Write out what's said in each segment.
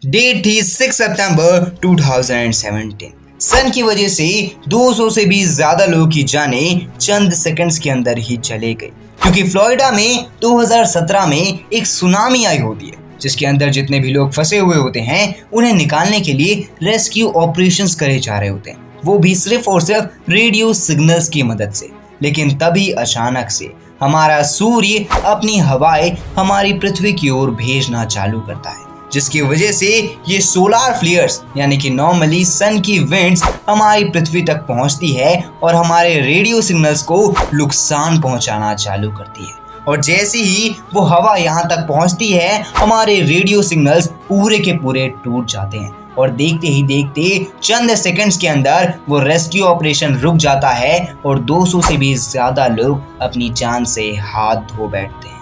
Date थी 6 सितंबर 2017। सन की वजह से 200 से भी ज्यादा लोगों की जानें चंद सेकंड्स के अंदर ही चले गई, क्योंकि फ्लोरिडा में 2017 में एक सुनामी आई होती है जिसके अंदर जितने भी लोग फंसे हुए होते हैं उन्हें निकालने के लिए रेस्क्यू ऑपरेशंस करे जा रहे होते हैं, वो भी सिर्फ और सिर्फ रेडियो सिग्नल्स की मदद से। लेकिन तभी अचानक से हमारा सूर्य अपनी हवाएं हमारी पृथ्वी की ओर भेजना चालू करता है, जिसकी वजह से ये सोलार फ्लेयर्स यानी कि नॉर्मली सन की विंड्स हमारी पृथ्वी तक पहुंचती है और हमारे रेडियो सिग्नल्स को नुकसान पहुंचाना चालू करती है। और जैसे ही वो हवा यहाँ तक पहुंचती है हमारे रेडियो सिग्नल्स पूरे के पूरे टूट जाते हैं और देखते ही देखते चंद सेकंड्स के अंदर वो रेस्क्यू ऑपरेशन रुक जाता है और 200 से भी ज्यादा लोग अपनी जान से हाथ धो बैठते हैं।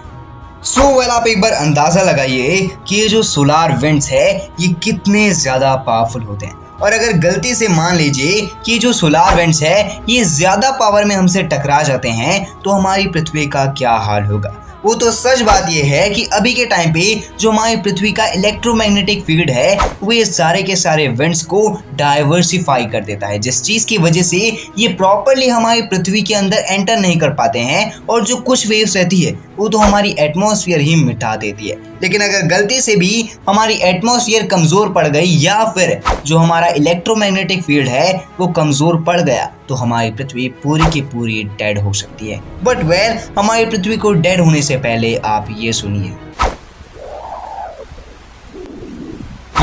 आप एक बार अंदाजा लगाइए कि ये जो सोलार विंड्स है ये कितने ज्यादा पावरफुल होते हैं, और अगर गलती से मान लीजिए कि जो सोलार विंड्स है ये ज्यादा पावर में हमसे टकरा जाते हैं तो हमारी पृथ्वी का क्या हाल होगा। वो तो सच बात ये है कि अभी के टाइम पे जो हमारी पृथ्वी का इलेक्ट्रोमैग्नेटिक फील्ड है वो ये सारे के सारे विंड्स को डाइवर्सिफाई कर देता है, जिस चीज की वजह से ये प्रॉपरली हमारी पृथ्वी के अंदर एंटर नहीं कर पाते हैं और जो कुछ वेव्स रहती है वो तो हमारी एटमॉस्फेयर ही मिटा देती है। लेकिन अगर गलती से भी हमारी एटमॉस्फेयर कमजोर पड़ गई या फिर जो हमारा इलेक्ट्रोमैग्नेटिक फील्ड है वो कमजोर पड़ गया तो हमारी पृथ्वी पूरी की पूरी डेड हो सकती है। बट हमारी पृथ्वी को डेड होने से पहले आप ये सुनिए।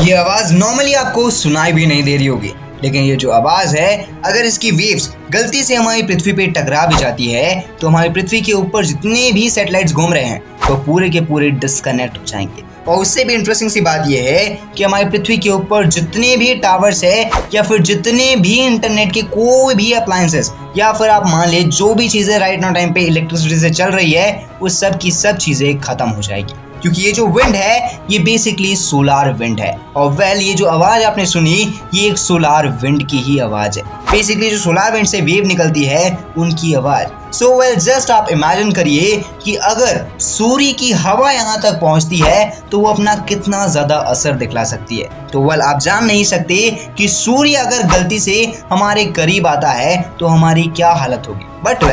ये आवाज नॉर्मली आपको सुनाई भी नहीं दे रही होगी, लेकिन ये जो आवाज है अगर इसकी वेव्स गलती से हमारी पृथ्वी पे टकरा भी जाती है तो हमारी पृथ्वी के ऊपर जितने भी सैटेलाइट्स घूम रहे हैं तो पूरे के पूरे डिस्कनेक्ट हो जाएंगे। और उससे भी इंटरेस्टिंग सी बात यह है कि हमारी पृथ्वी के ऊपर जितने भी टावर्स है या फिर जितने भी इंटरनेट के कोई भी अप्लायंसेस या फिर आप मान ले जो भी चीजें राइट नाउ टाइम पे इलेक्ट्रिसिटी से चल रही है वो सब की सब चीजें खत्म हो जाएगी, क्योंकि ये जो विंड है ये बेसिकली सोलार विंड है। और ये जो आवाज आपने सुनी ये एक सोलार विंड की ही आवाज है, बेसिकली जो सोलार विंड से वेव निकलती है उनकी आवाज। जस्ट आप इमेजिन करिए कि अगर सूर्य की हवा यहाँ तक पहुँचती है तो वो अपना कितना ज्यादा असर दिखला सकती है। तो आप जान नहीं सकते कि सूर्य अगर गलती से हमारे करीब आता है तो हमारी क्या हालत होगी। बट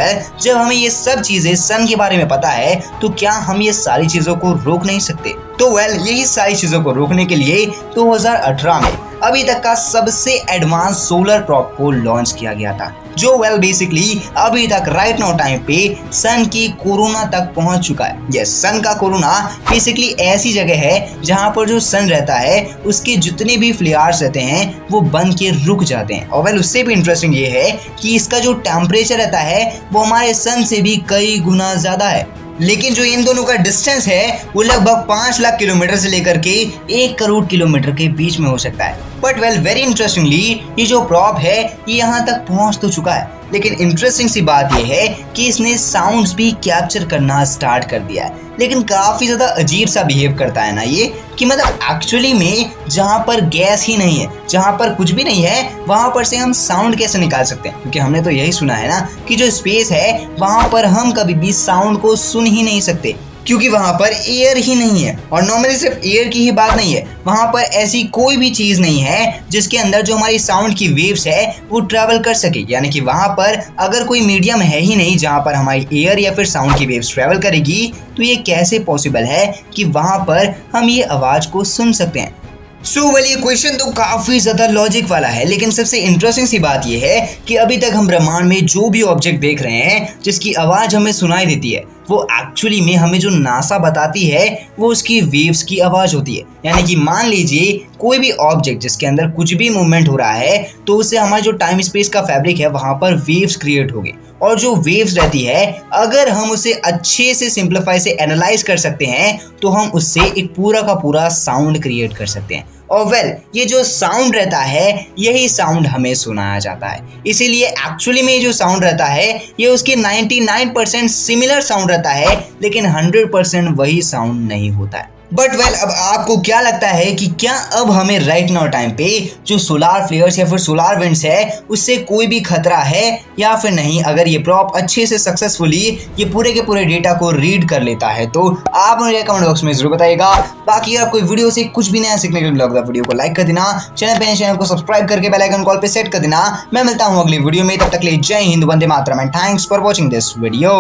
जब हमें ये सब चीजें सन के बारे में पता है तो क्या हम ये सारी चीजों को रोक नहीं सकते। तो यही सारी चीजों को रोकने के लिए 2018 में अभी तक का सबसे एडवांस सोलर प्रॉप को लॉन्च किया गया था, जो बेसिकली अभी तक राइट नाउ टाइम पे सन की कोरोना तक पहुंच चुका है। यस, सन का कोरोना बेसिकली ऐसी जगह है जहां पर जो सन रहता है उसके जितने भी फ्लेयर्स रहते हैं वो बन के रुक जाते हैं। और उससे भी इंटरेस्टिंग ये है कि इसका जो टेम्परेचर रहता है वो हमारे सन से भी कई गुना ज्यादा है, लेकिन जो इन दोनों का डिस्टेंस है वो लगभग 5 लाख किलोमीटर से लेकर के 1 करोड़ किलोमीटर के बीच में हो सकता है। बट वेरी इंटरेस्टिंगली ये जो प्रॉप है ये यहाँ तक पहुँच तो चुका है, लेकिन इंटरेस्टिंग सी बात ये है कि इसने साउंड्स भी कैप्चर करना स्टार्ट कर दिया है। लेकिन काफी ज्यादा अजीब सा बिहेव करता है ना ये, कि मतलब एक्चुअली में जहाँ पर गैस ही नहीं है, जहाँ पर कुछ भी नहीं है वहां पर से हम साउंड कैसे निकाल सकते हैं, क्योंकि हमने तो यही सुना है ना कि जो स्पेस है वहां पर हम कभी भी साउंड को सुन ही नहीं सकते, क्योंकि वहां पर एयर ही नहीं है। और नॉर्मली सिर्फ एयर की ही बात नहीं है, वहां पर ऐसी कोई भी चीज नहीं है जिसके अंदर जो हमारी साउंड की वेव्स है वो ट्रैवल कर सके। यानी कि वहां पर अगर कोई मीडियम है ही नहीं जहां पर हमारी एयर या फिर साउंड की वेव्स ट्रैवल करेगी तो ये कैसे पॉसिबल है कि वहां पर हम ये आवाज को सुन सकते हैं। ये क्वेश्चन तो काफी ज्यादा लॉजिक वाला है, लेकिन सबसे इंटरेस्टिंग सी बात यह है कि अभी तक हम ब्रह्मांड में जो भी ऑब्जेक्ट देख रहे हैं जिसकी आवाज हमें सुनाई देती है वो एक्चुअली में हमें जो नासा बताती है वो उसकी वेव्स की आवाज होती है। यानी कि मान लीजिए कोई भी ऑब्जेक्ट जिसके अंदर कुछ भी मूवमेंट हो रहा है तो उससे हमारा जो टाइम स्पेस का फैब्रिक है वहां पर वेव्स क्रिएट होगी, और जो वेव्स रहती है अगर हम उसे अच्छे से सिंप्लीफाई से एनालाइज कर सकते हैं तो हम उससे एक पूरा का पूरा साउंड क्रिएट कर सकते हैं। और ये जो साउंड रहता है यही साउंड हमें सुनाया जाता है। इसीलिए एक्चुअली में जो साउंड रहता है ये उसके 99% सिमिलर साउंड रहता है, लेकिन 100% वही साउंड नहीं होता है। बट वेल अब आपको क्या लगता है कि क्या अब हमें राइट नाउ टाइम पे जो सोलार फ्लेयर्स या फिर सोलार विंड्स है उससे कोई भी खतरा है या फिर नहीं? अगर ये प्रॉप अच्छे से सक्सेसफुली ये पूरे के पूरे डेटा को रीड कर लेता है तो आप मुझे कमेंट बॉक्स में जरूर बताइएगा। बाकी अगर कोई वीडियो से कुछ भी नया सीखने के लिए मिला वीडियो को लाइक कर देना, चैनल को सब्सक्राइब करके बेल आइकन कॉल पे सेट कर देना। मैं मिलता हूँ अगली वीडियो में, तब तक के लिए जय हिंद, वंदे मातरम and thanks for watching this video.